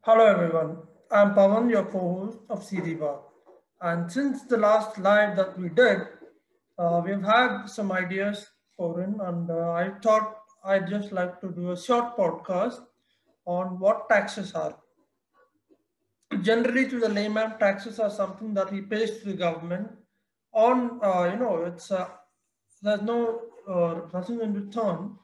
Hello everyone, I'm Pawan, your co-host of CDBA. And since the last live that we did, we've had some ideas for in, and I thought I'd just like to do a short podcast on what taxes are. Generally, to the layman, taxes are something that he pays to the government on, it's there's no nothing in return.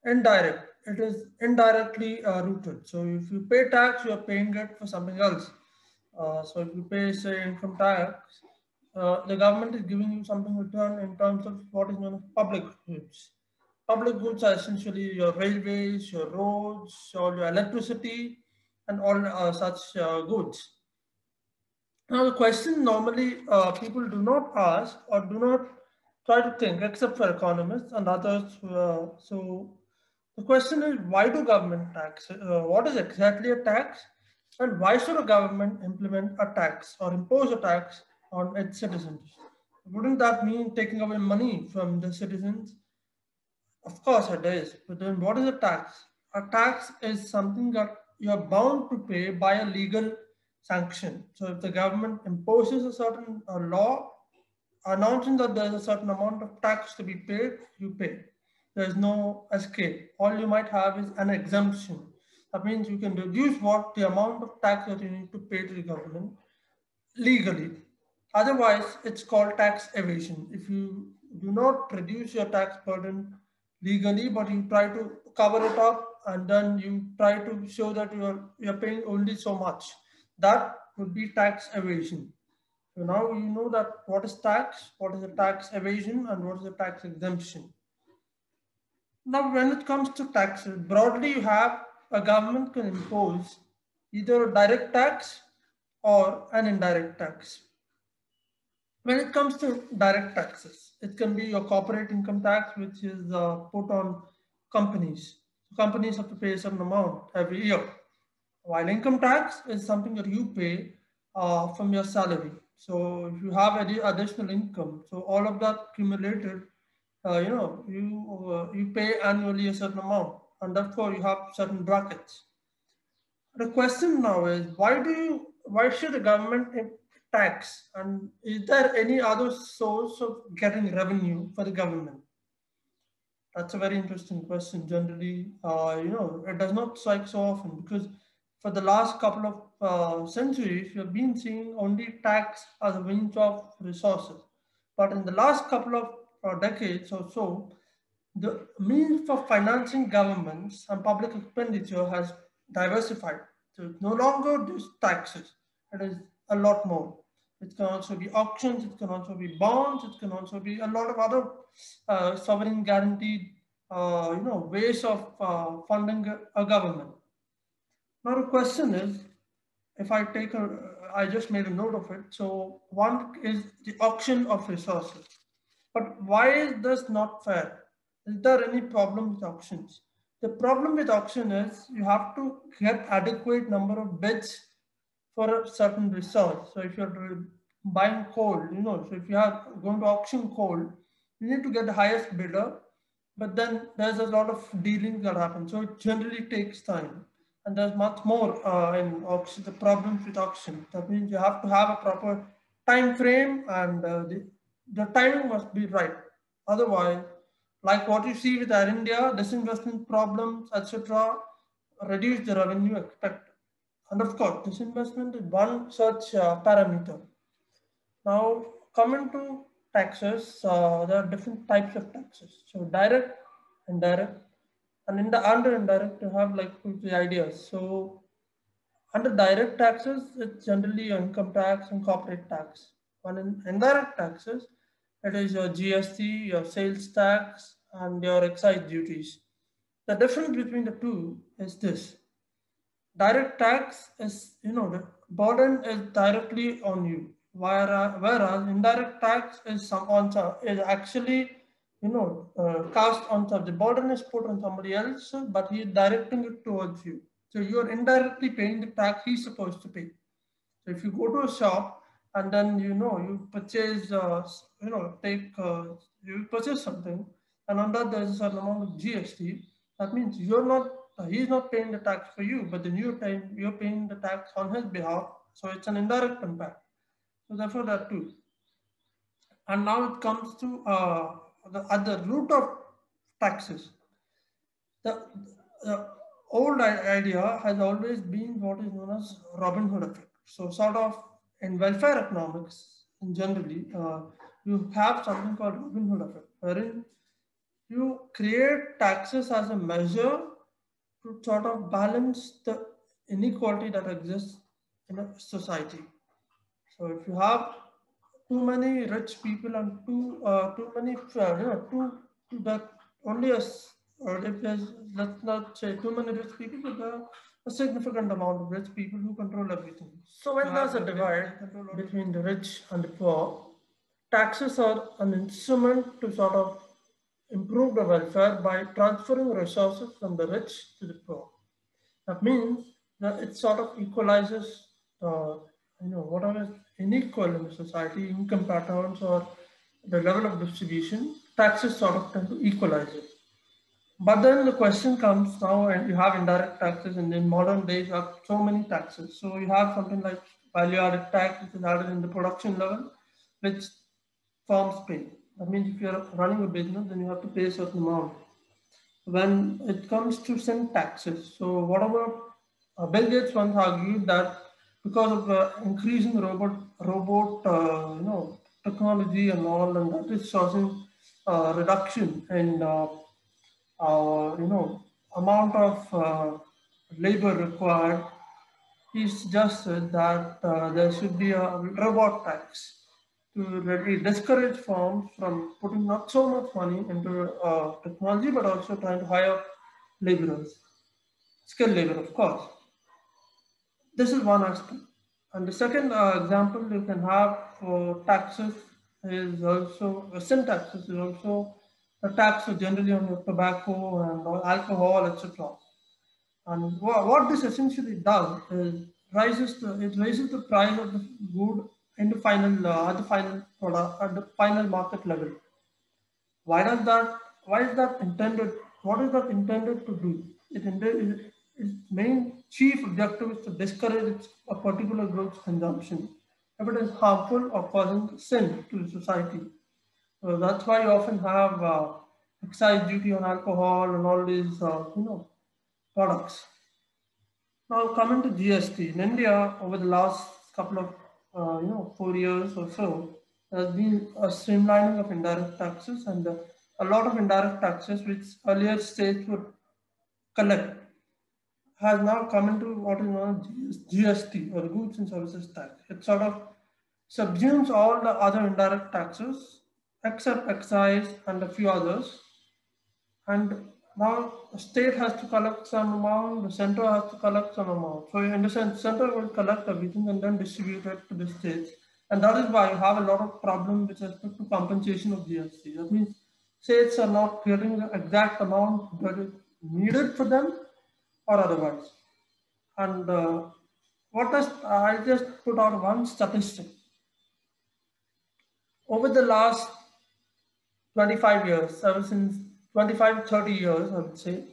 Indirect. It is indirectly rooted. So if you pay tax, you are paying it for something else. So if you pay, say, income tax, the government is giving you something in return in terms of what is known as public goods. Public goods are essentially your railways, your roads, all your electricity, and all such goods. Now, the question normally people do not ask or do not try to think, except for economists and others. So, the question is, why do government tax? What is exactly a tax? And why should a government implement a tax or impose a tax on its citizens? Wouldn't that mean taking away money from the citizens? Of course it is. But then what is a tax? A tax is something that you're bound to pay by a legal sanction. So if the government imposes a certain law announcing that there's a certain amount of tax to be paid, you pay. There's no escape. All you might have is an exemption. That means you can reduce what the amount of tax that you need to pay to the government legally. Otherwise, it's called tax evasion. If you do not reduce your tax burden legally, but you try to cover it up and then you try to show that you're paying only so much, that would be tax evasion. So now you know that what is tax, what is a tax evasion, and what is a tax exemption. Now, when it comes to taxes, broadly, you have a government can impose either a direct tax or an indirect tax. When it comes to direct taxes, it can be your corporate income tax, which is put on companies. Companies have to pay a certain amount every year, while income tax is something that you pay from your salary. So if you have any additional income, so all of that accumulated, you pay annually a certain amount, and therefore you have certain brackets. The question now is why should the government tax, and is there any other source of getting revenue for the government? That's a very interesting question. Generally, it does not strike so often because for the last couple of centuries, we have been seeing only tax as a means of resources. But in the last couple of decades or so, the means for financing governments and public expenditure has diversified. So it's no longer just taxes, it is a lot more. It can also be auctions, it can also be bonds, it can also be a lot of other sovereign guaranteed ways of funding a government. Now the question is, if I take I just made a note of it. So one is the auction of resources. But why is this not fair? Is there any problem with auctions? The problem with auction is you have to get adequate number of bids for a certain resource. So if you're buying coal, so if you are going to auction coal, you need to get the highest bidder, but then there's a lot of dealing that happens. So it generally takes time. And there's much more in auction, the problems with auction. That means you have to have a proper time frame and the timing must be right. Otherwise, like what you see with Air India, disinvestment problems, etc., reduce the revenue expected. And of course, disinvestment is one such parameter. Now, coming to taxes, there are different types of taxes. So direct, indirect, and in the under indirect, you have like two, three ideas. So under direct taxes, it's generally your income tax and corporate tax. When in indirect taxes, it is your GST, your sales tax, and your excise duties. The difference between the two is this: direct tax is, the burden is directly on you, whereas indirect tax is is actually, cast on top. The burden is put on somebody else, but he is directing it towards you. So you are indirectly paying the tax he's supposed to pay. So if you go to a shop and then you purchase, you purchase something, and on that there's a certain amount of GST. That means you're not He's not paying the tax for you, but then you're paying the tax on his behalf. So it's an indirect impact. So therefore that too. And now it comes to at the root of taxes. The, the old idea has always been what is known as Robin Hood effect. So sort of in welfare economics, in generally, you have something called Robin Hood effect, wherein you create taxes as a measure to sort of balance the inequality that exists in a society. So if you have too many rich people and too many too that only as or if there's, let's not say too many rich people, but there are a significant amount of rich people who control everything. So when there's a divide between the rich and the poor, taxes are an instrument to sort of improve the welfare by transferring resources from the rich to the poor. That means that it sort of equalizes, whatever is unequal in the society, income patterns or the level of distribution, taxes sort of tend to equalize it. But then the question comes now, and you have indirect taxes, and in modern days you have so many taxes. So you have something like value-added tax, which is added in the production level, which firms pay. That means if you're running a business, then you have to pay a certain amount. When it comes to sin taxes, so whatever Bill Gates once argued that because of the increasing robot technology and all, and that is causing reduction in amount of labor required. He suggested that there should be a robot tax to really discourage firms from putting not so much money into technology, but also trying to hire laborers, skilled labor, of course. This is one aspect. And the second example you can have for taxes is also, sin taxes is also a tax generally on your tobacco and alcohol, etc. And what this essentially does is raises the price of the good in the final at the final product at the final market level. Why does that? Why is that intended? What is that intended to do? Its main chief objective is to discourage a particular group's consumption if it is harmful or causing sin to the society. So that's why you often have excise duty on alcohol and all these products. Now coming to GST, in India over the last couple of 4 years or so, there has been a streamlining of indirect taxes, and a lot of indirect taxes which earlier states would collect has now come into what is known as GST, or Goods and Services Tax. It sort of subsumes all the other indirect taxes except excise and a few others, and now the state has to collect some amount, the center has to collect some amount. So in the sense, center will collect everything and then distribute it to the states. And that is why you have a lot of problems with respect to compensation of GST. That means states are not getting the exact amount that is needed for them or otherwise. And I'll just put out one statistic. Over the last 25 years, ever since 25, 30 years, I would say,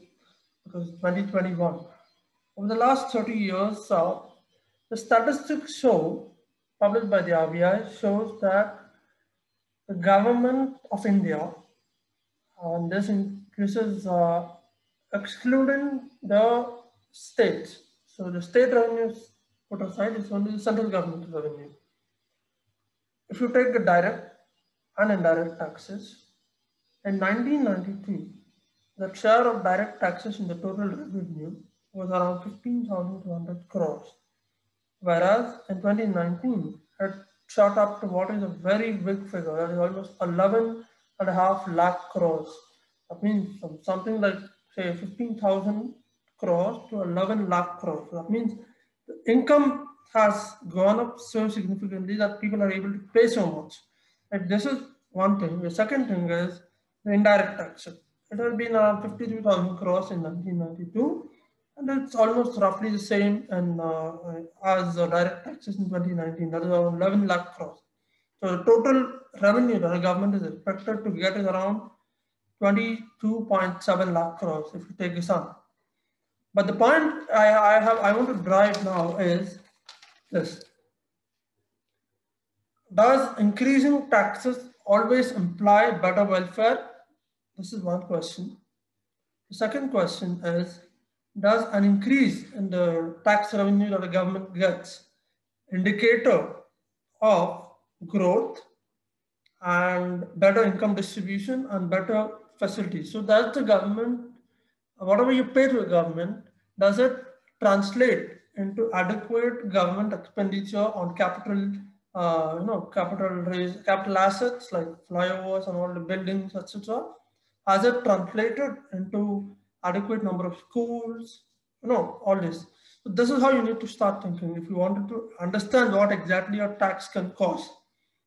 because 2021. Over the last 30 years, the statistics show, published by the RBI, shows that the government of India, and this increases excluding the states. So the state revenues put aside, it's only the central government revenue. If you take the direct and indirect taxes, in 1992, the share of direct taxes in the total revenue was around 15,200 crores, whereas in 2019, it shot up to what is a very big figure, that is almost 11.5 lakh crores. That means from something like, say, 15,000 crores to 11 lakh crores. That means the income has gone up so significantly that people are able to pay so much. And this is one thing. The second thing is the indirect taxes. It has been around 52,000 crores in 1992, and it's almost roughly the same as direct taxes in 2019. That is around 11 lakh crores. So the total revenue that the government is expected to get is around 22.7 lakh crores if you take the sum. But the point I want to drive now is this. Does increasing taxes always imply better welfare? This is one question. The second question is, does an increase in the tax revenue that the government gets indicator of growth and better income distribution and better facilities? So does the government, whatever you pay to the government, does it translate into adequate government expenditure on capital, capital assets like flyovers and all the buildings, etc.? Has it translated into adequate number of schools? All this. So this is how you need to start thinking if you wanted to understand what exactly your tax can cost.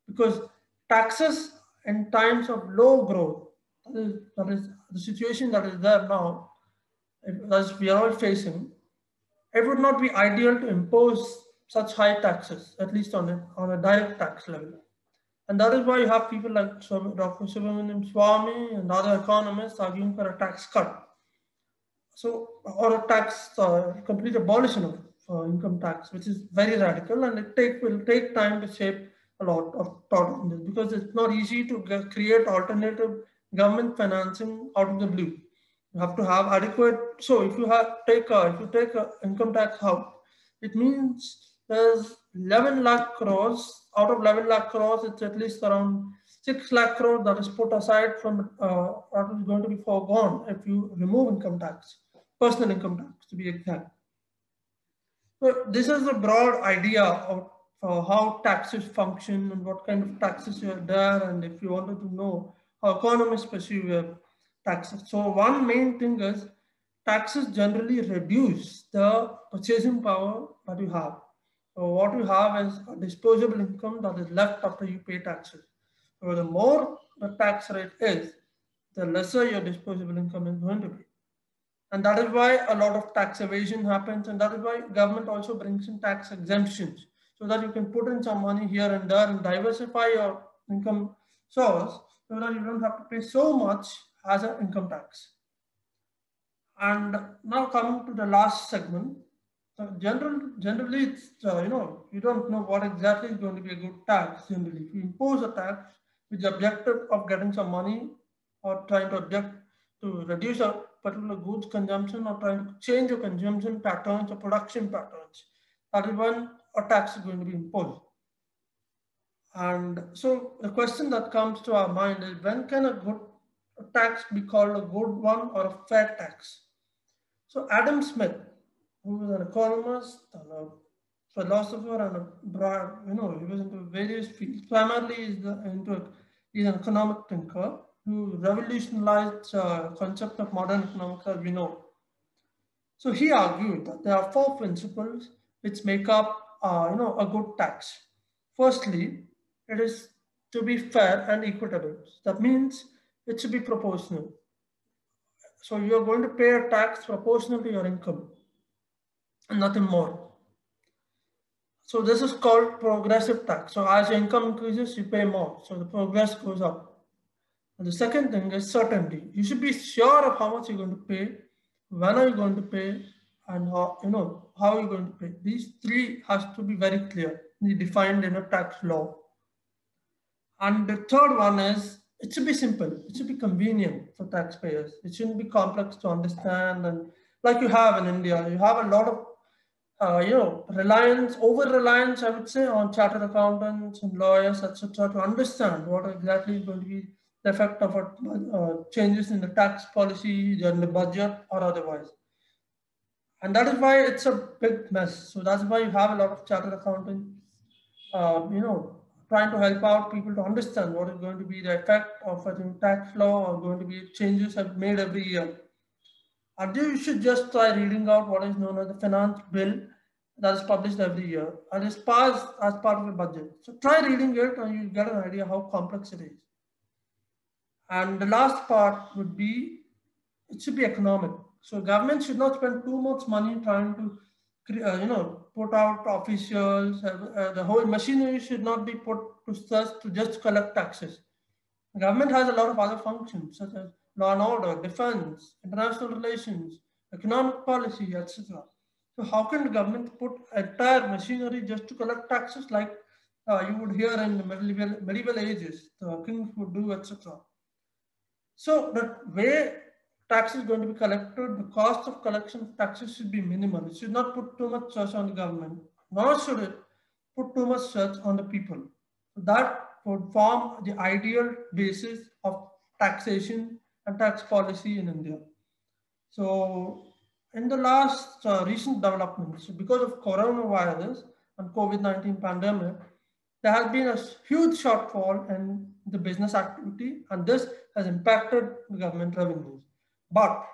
Because taxes in times of low growth, that is the situation that is there now, as we are all facing, it would not be ideal to impose such high taxes, at least on a direct tax level. And that is why you have people like Dr. Subramanian Swamy and other economists arguing for a tax cut. So, or a tax, complete abolition of income tax, which is very radical, and will take time to shape a lot of thought on this, because it's not easy to create alternative government financing out of the blue. You have to have adequate. So if you take a income tax out, it means there's 11 lakh crores. Out of 11 lakh crores, it's at least around 6 lakh crores that is put aside from that is going to be foregone if you remove income tax, personal income tax to be exact. So this is a broad idea of how taxes function and what kind of taxes are there, and if you wanted to know how economists perceive taxes. So one main thing is taxes generally reduce the purchasing power that you have. So what you have is a disposable income that is left after you pay taxes. So the more the tax rate is, the lesser your disposable income is going to be. And that is why a lot of tax evasion happens, and that is why government also brings in tax exemptions, so that you can put in some money here and there and diversify your income source, so that you don't have to pay so much as an income tax. And now coming to the last segment, generally it's, you don't know what exactly is going to be a good tax generally. If you impose a tax with the objective of getting some money or trying to reduce a particular goods consumption or trying to change your consumption patterns or production patterns, that is when a tax is going to be imposed. And so the question that comes to our mind is, when can a good tax be called a good one or a fair tax? So Adam Smith, who was an economist and a philosopher and he was into various fields. Primarily, he's an economic thinker who revolutionized the concept of modern economics as we know. So he argued that there are 4 principles which make up, a good tax. Firstly, it is to be fair and equitable. That means it should be proportional. So you are going to pay a tax proportional to your income and nothing more. So this is called progressive tax. So as your income increases, you pay more. So the progress goes up. And the second thing is certainty. You should be sure of how much you're going to pay, when are you going to pay, and how are you going to pay. These 3 has to be very clear, defined in a tax law. And the third one is, it should be simple. It should be convenient for taxpayers. It shouldn't be complex to understand. And like you have in India, you have a lot of, over-reliance, I would say, on chartered accountants and lawyers, etc., to understand what exactly is going to be the effect of changes in the tax policy, in the budget, or otherwise. And that is why it's a big mess. So that's why you have a lot of chartered accountants, trying to help out people to understand what is going to be the effect of a tax law or going to be changes made every year. And you should just try reading out what is known as the finance bill that is published every year and is passed as part of the budget. So try reading it and you'll get an idea how complex it is. And the last part would be, it should be economic. So government should not spend too much money trying to put out officials. The whole machinery should not be put to just collect taxes. The government has a lot of other functions such as law and order, defense, international relations, economic policy, etc. So how can the government put entire machinery just to collect taxes like you would hear in the medieval ages, the kings would do, etc. So the way tax is going to be collected, the cost of collection of taxes should be minimal. It should not put too much stress on the government, nor should it put too much stress on the people. So that would form the ideal basis of taxation and tax policy in India. So in the last recent developments, because of coronavirus and COVID-19 pandemic, there has been a huge shortfall in the business activity, and this has impacted the government revenues. But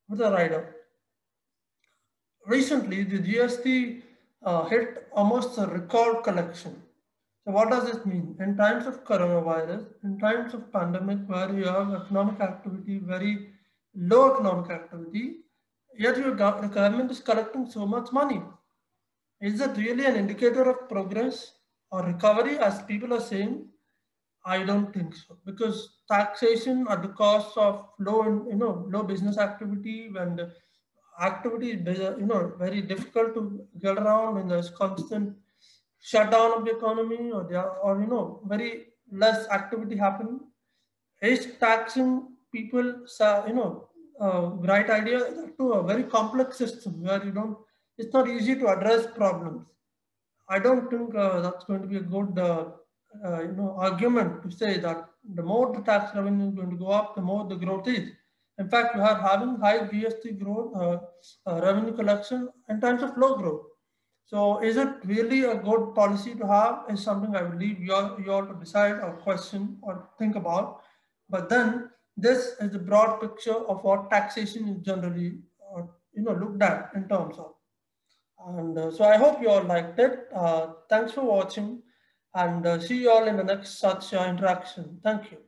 with a rider, recently the GST hit almost a record collection. So what does this mean? In times of coronavirus, in times of pandemic where you have economic activity, very low economic activity, yet your the government is collecting so much money. Is it really an indicator of progress or recovery as people are saying? I don't think so, because taxation at the cost of low business activity, when the activity is very difficult to get around, when there's constant shutdown of the economy, or very less activity happening. Is taxing people, right idea to a very complex system where it's not easy to address problems. I don't think that's going to be a good argument to say that the more the tax revenue is going to go up, the more the growth is. In fact, we are having high GST growth, revenue collection in times of low growth. So is it really a good policy to have is something I would leave you all to decide or question or think about. But then this is the broad picture of what taxation is generally looked at in terms of. And so I hope you all liked it. Thanks for watching, and see you all in the next such interaction. Thank you.